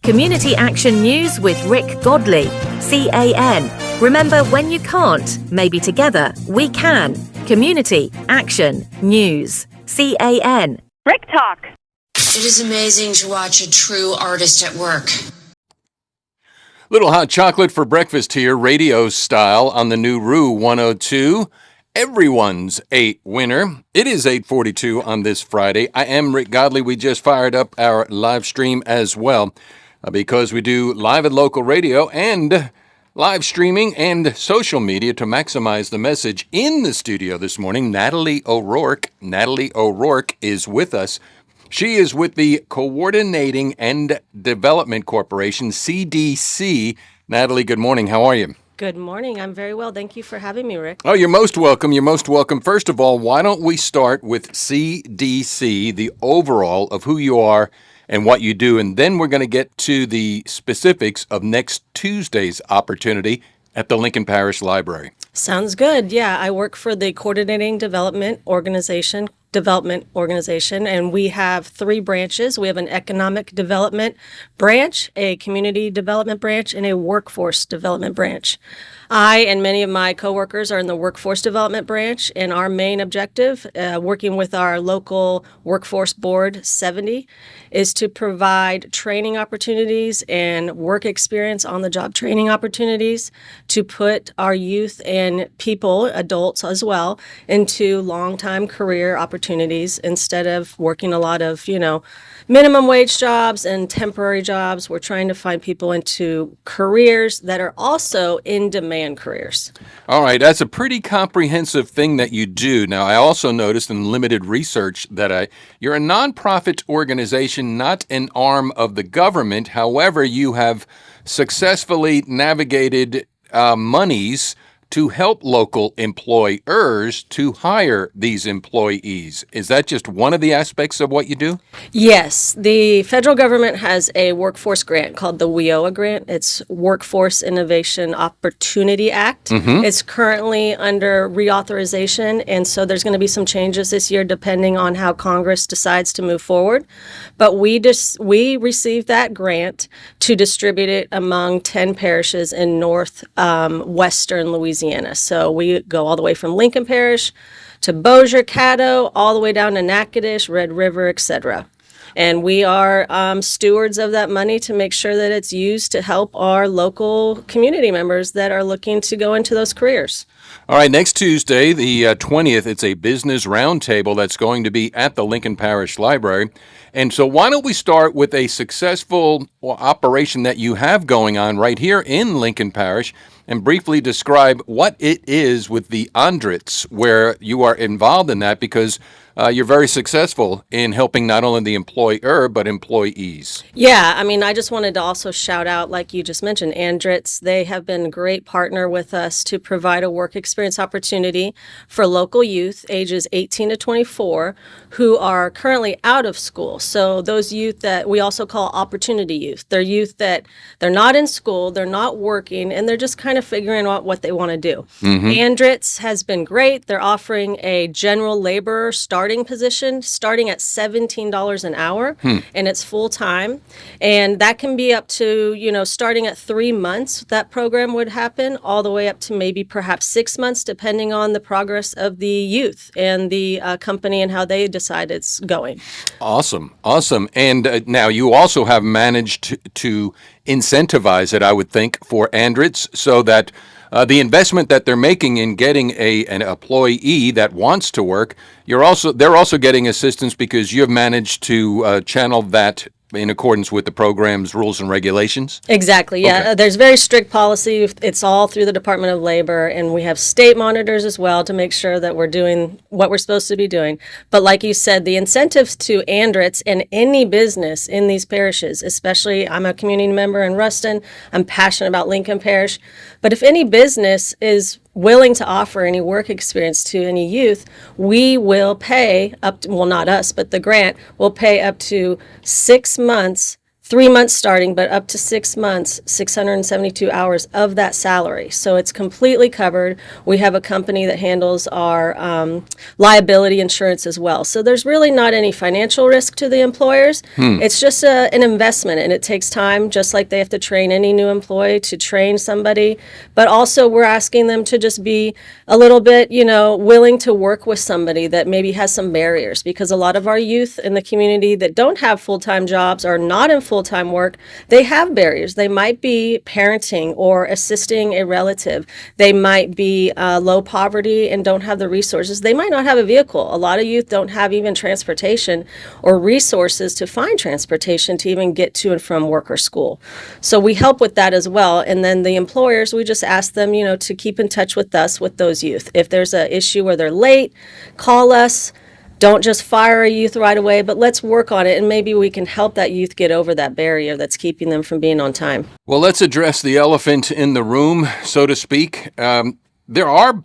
Community Action News with Rick Godley, CAN. Remember, when you can't, maybe together we can. Community Action News, CAN. Rick Talk. It is amazing to watch a true artist at work. Little hot chocolate for breakfast here, radio style, on the new Rue 102. Everyone's a winner. It is 8:42 on this Friday. I am Rick Godley. We just fired up our live stream as well because we do live and local radio and live streaming and social media to maximize the message. In the studio this morning, Natalie O'Rourke. Natalie O'Rourke is with us. She is with the Coordinating and Development Corporation, CDC. Natalie, good morning. How are you? Good morning. I'm very well. Thank you for having me, Rick. Oh, you're most welcome. You're most welcome. First of all, why don't we start with CDC, the overall of who you are and what you do, and then we're going to get to the specifics of next Tuesday's opportunity at the Lincoln Parish Library. Sounds good. Yeah, I work for the Coordinating Development Organization, and we have 3 branches. We have an economic development branch, a community development branch, and a workforce development branch. I and many of my coworkers are in the workforce development branch, and our main objective, working with our local workforce board 70, is to provide training opportunities and work experience on the job training opportunities to put our youth and people, adults as well, into long-time career opportunities instead of working a lot of, minimum wage jobs and temporary jobs. We're trying to find people into careers that are also in demand careers. All right, that's a pretty comprehensive thing that you do. Now, I also noticed in limited research that you're a nonprofit organization, not an arm of the government. However, you have successfully navigated monies to help local employers to hire these employees. Is that just one of the aspects of what you do? Yes. The federal government has a workforce grant called the WIOA grant. It's Workforce Innovation Opportunity Act. Mm-hmm. It's currently under reauthorization, and so there's going to be some changes this year depending on how Congress decides to move forward. But we received that grant to distribute it among 10 parishes in North Western Louisiana. So we go all the way from Lincoln Parish to Bossier, Caddo, all the way down to Natchitoches, Red River, etc. And we are stewards of that money to make sure that it's used to help our local community members that are looking to go into those careers. All right, next Tuesday, the 20th, it's a Business Roundtable that's going to be at the Lincoln Parish Library. And so why don't we start with a successful operation that you have going on right here in Lincoln Parish and briefly describe what it is with the Andrets, where you are involved in that because you're very successful in helping not only the employer but employees. Yeah, I just wanted to also shout out, like you just mentioned, Andrets. They have been a great partner with us to provide a work experience opportunity for local youth ages 18 to 24 who are currently out of school. So those youth that we also call opportunity youth. They're youth that they're not in school, they're not working, and they're just kind of figuring out what they want to do. Mm-hmm. Andrets has been great. They're offering a general laborer starting position starting at $17 an hour, and it's full time. And that can be up to, starting at 3 months, that program would happen, all the way up to maybe perhaps 6 months, depending on the progress of the youth and the company and how they decide it's going. Awesome. And now you also have managed to incentivize it, I would think, for Andrets so that the investment that they're making in getting an employee that wants to work, they're also getting assistance because you have managed to channel that in accordance with the program's rules and regulations? Exactly, yeah. Okay. There's very strict policy. It's all through the Department of Labor, and we have state monitors as well to make sure that we're doing what we're supposed to be doing. But like you said, the incentives to Andrets and any business in these parishes, especially I'm a community member in Ruston, I'm passionate about Lincoln Parish, but if any business is willing to offer any work experience to any youth, we will pay up to, well, not us, but the grant will pay up to 6 months 3 months starting, but up to 6 months, 672 hours of that salary. So it's completely covered. We have a company that handles our liability insurance as well. So there's really not any financial risk to the employers. It's just an investment, and it takes time, just like they have to train any new employee to train somebody. But also we're asking them to just be a little bit, willing to work with somebody that maybe has some barriers, because a lot of our youth in the community that don't have full-time jobs or not in full-time work, they have barriers. They might be parenting or assisting a relative. They might be low poverty and don't have the resources. They might not have a vehicle. A lot of youth don't have even transportation or resources to find transportation to even get to and from work or school. So we help with that as well. And then the employers, we just ask them, to keep in touch with us with those youth. If there's an issue where they're late, call us. Don't just fire a youth right away, but let's work on it, and maybe we can help that youth get over that barrier that's keeping them from being on time. Well, let's address the elephant in the room, so to speak. There are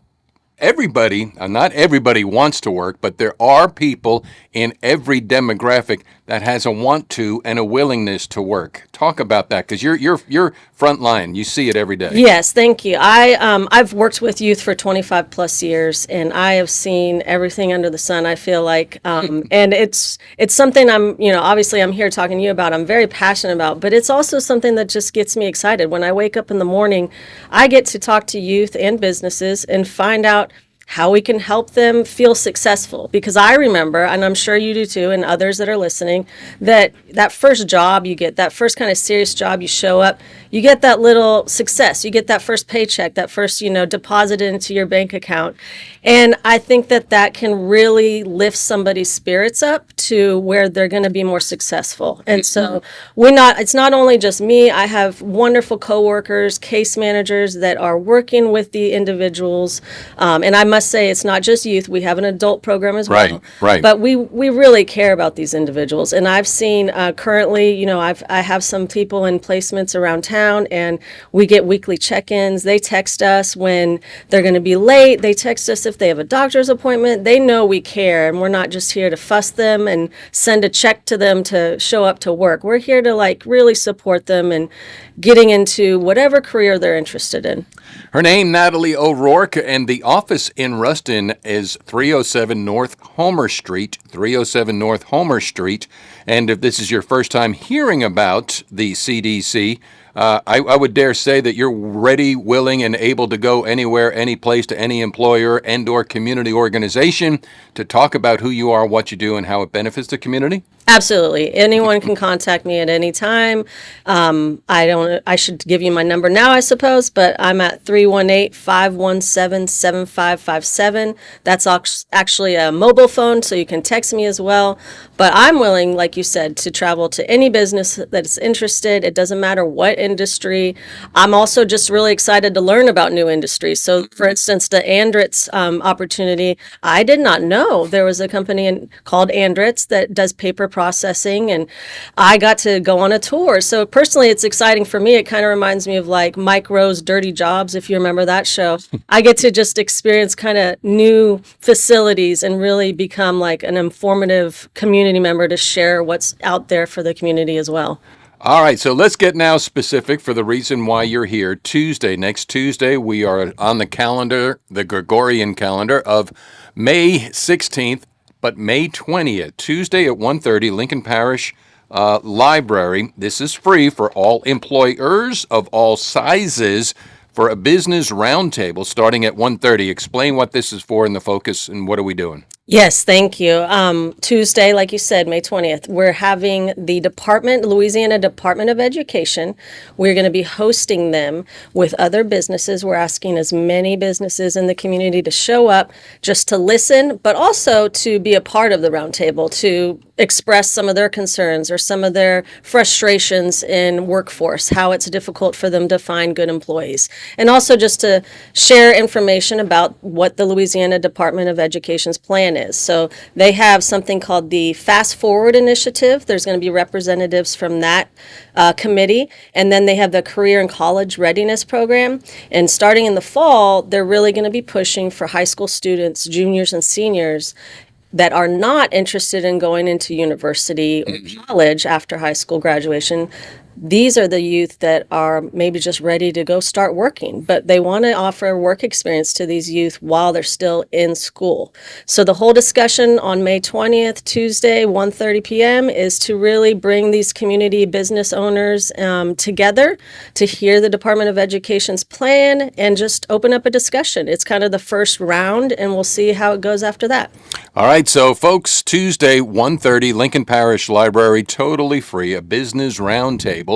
everybody, not everybody wants to work, but there are people in every demographic that has a want to and a willingness to work. Talk about that, because you're front line. You see it every day. Yes, thank you. I've worked with youth for 25 plus years, and I have seen everything under the sun, I feel like. And it's something obviously I'm here talking to you about. I'm very passionate about, but it's also something that just gets me excited. When I wake up in the morning, I get to talk to youth and businesses and find out how we can help them feel successful. Because I remember, and I'm sure you do too, and others that are listening, that first job you get, that first kind of serious job, you show up, you get that little success, you get that first paycheck, that first, deposit into your bank account. And I think that can really lift somebody's spirits up to where they're going to be more successful. And so it's not only just me. I have wonderful coworkers, case managers that are working with the individuals. And I must say, it's not just youth. We have an adult program as well. Right. But we really care about these individuals. And I've seen currently, I have some people in placements around town, and we get weekly check-ins. They text us when they're going to be late. They text us if they have a doctor's appointment. They know we care, and we're not just here to fuss them and send a check to them to show up to work. We're here to really support them and getting into whatever career they're interested in. Her name, Natalie O'Rourke, and the office in Ruston is 307 North Homer Street, 307 North Homer Street. And if this is your first time hearing about the CDC, I would dare say that you're ready, willing, and able to go anywhere, any place, to any employer and or community organization to talk about who you are, what you do, and how it benefits the community? Absolutely. Anyone can contact me at any time. I should give you my number now, I suppose, but I'm at 318-517-7557. That's actually a mobile phone, so you can text me as well. But I'm willing, like you said, to travel to any business that's interested. It doesn't matter what industry. I'm also just really excited to learn about new industries. So, for instance, the Andritz opportunity, I did not know there was a company called Andritz that does paper processing, and I got to go on a tour. So personally, it's exciting for me. It kind of reminds me of like Mike Rowe's Dirty Jobs, if you remember that show. I get to just experience kind of new facilities and really become like an informative community member to share what's out there for the community as well. All right, so let's get now specific for the reason why you're here. Next Tuesday, we are on the calendar, the Gregorian calendar of May 16th, but May 20th, Tuesday at 1:30, Lincoln Parish Library. This is free for all employers of all sizes for a business roundtable starting at 1:30. Explain what this is for and the focus, and what are we doing? Yes, thank you. Tuesday, like you said, May 20th, we're having the Louisiana Department of Education. We're going to be hosting them with other businesses. We're asking as many businesses in the community to show up just to listen, but also to be a part of the roundtable, to express some of their concerns or some of their frustrations in workforce, how it's difficult for them to find good employees, and also just to share information about what the Louisiana Department of Education's plan is. So they have something called the Fast Forward Initiative. There's going to be representatives from that committee, and then they have the Career and College Readiness Program. And starting in the fall, they're really going to be pushing for high school students, juniors and seniors, that are not interested in going into university or college after high school graduation. These are the youth that are maybe just ready to go start working, but they want to offer work experience to these youth while they're still in school. So the whole discussion on May 20th, Tuesday, 1:30 p.m. is to really bring these community business owners together to hear the Department of Education's plan and just open up a discussion. It's kind of the first round, and we'll see how it goes after that. All right, so folks, Tuesday, 1:30, Lincoln Parish Library, totally free, a business roundtable.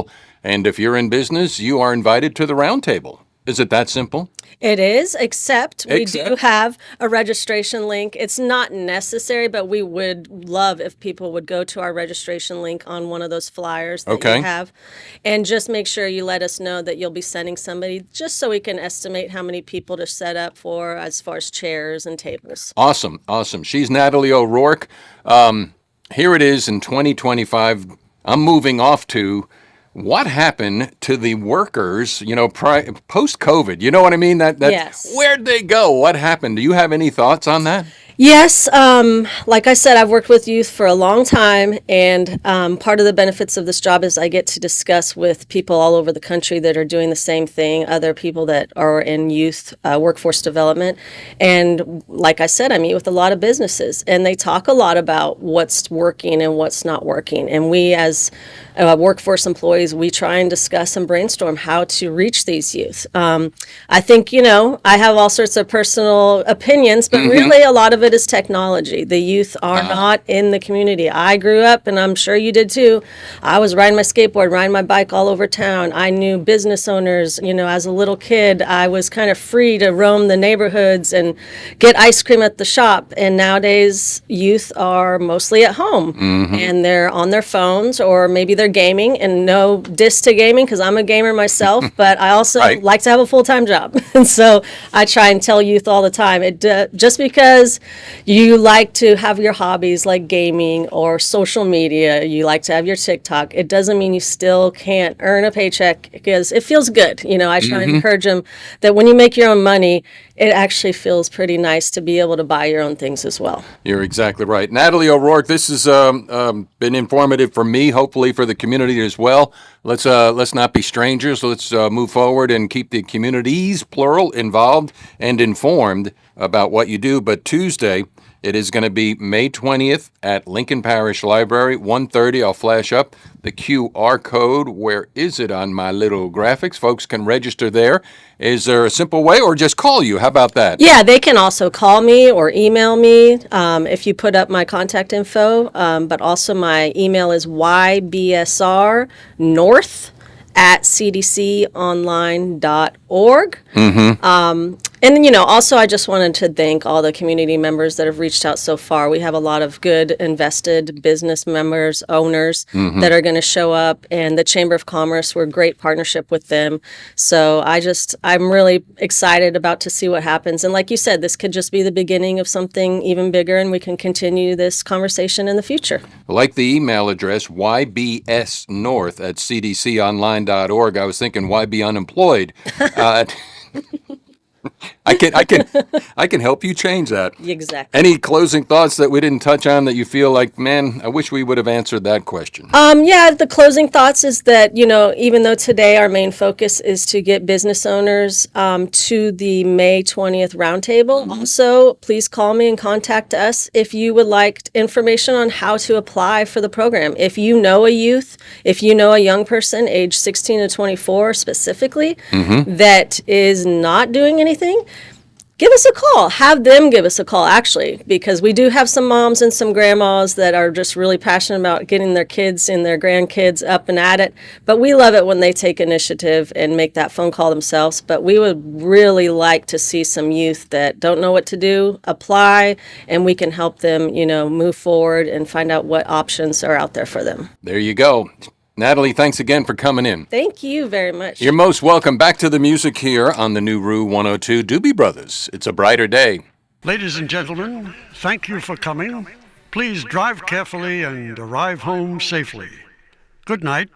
And if you're in business, you are invited to the roundtable. Is it that simple? It is, except we do have a registration link. It's not necessary, but we would love if people would go to our registration link on one of those flyers that you have. And just make sure you let us know that you'll be sending somebody, just so we can estimate how many people to set up for as far as chairs and tables. Awesome, awesome. She's Natalie O'Rourke. Here it is in 2025. I'm moving off to what happened to the workers, post-COVID? You know what I mean? Yes. Where'd they go? What happened? Do you have any thoughts on that? Yes, like I said, I've worked with youth for a long time, and part of the benefits of this job is I get to discuss with people all over the country that are doing the same thing, other people that are in youth workforce development. And like I said, I meet with a lot of businesses, and they talk a lot about what's working and what's not working. And we as workforce employees, we try and discuss and brainstorm how to reach these youth. I think, I have all sorts of personal opinions, but really a lot of it is technology. The youth are not in the community. I grew up, and I'm sure you did too. I was riding my skateboard, riding my bike all over town. I knew business owners, as a little kid. I was kind of free to roam the neighborhoods and get ice cream at the shop. And nowadays, youth are mostly at home, and they're on their phones, or maybe they're gaming. And no diss to gaming, because I'm a gamer myself, but I also like to have a full-time job. And so I try and tell youth all the time, just because you like to have your hobbies like gaming or social media, you like to have your TikTok, it doesn't mean you still can't earn a paycheck, because it feels good. I try and encourage them that when you make your own money, it actually feels pretty nice to be able to buy your own things as well. You're exactly right. Natalie O'Rourke, this has been informative for me, hopefully for the community as well. Let's not be strangers. Let's move forward and keep the communities, plural, involved and informed about what you do. But Tuesday, it is going to be May 20th at Lincoln Parish Library, 1:30. I'll flash up the QR code. Where is it on my little graphics? Folks can register there. Is there a simple way, or just call you? How about that? Yeah, they can also call me or email me if you put up my contact info. But also my email is ybsrnorth@cdconline.org. And then, also I just wanted to thank all the community members that have reached out so far. We have a lot of good invested business members, owners that are going to show up, and the Chamber of Commerce, we're a great partnership with them. So I'm really excited about to see what happens. And like you said, this could just be the beginning of something even bigger, and we can continue this conversation in the future. Like the email address, ybsnorth@cdconline.org. I was thinking, why be unemployed? I can help you change that. Exactly. Any closing thoughts that we didn't touch on that you feel like, man, I wish we would have answered that question? Yeah, the closing thoughts is that, even though today our main focus is to get business owners to the May 20th roundtable, also please call me and contact us if you would like information on how to apply for the program. If you know a youth, if you know a young person age 16 to 24 specifically that is not doing anything, give us a call. Have them give us a call, actually, because we do have some moms and some grandmas that are just really passionate about getting their kids and their grandkids up and at it. But we love it when they take initiative and make that phone call themselves. But we would really like to see some youth that don't know what to do apply, and we can help them, move forward and find out what options are out there for them. There you go. Natalie, thanks again for coming in. Thank you very much. You're most welcome. Back to the music here on the new Rue 102. Doobie Brothers, It's a Brighter Day. Ladies and gentlemen, thank you for coming. Please drive carefully and arrive home safely. Good night.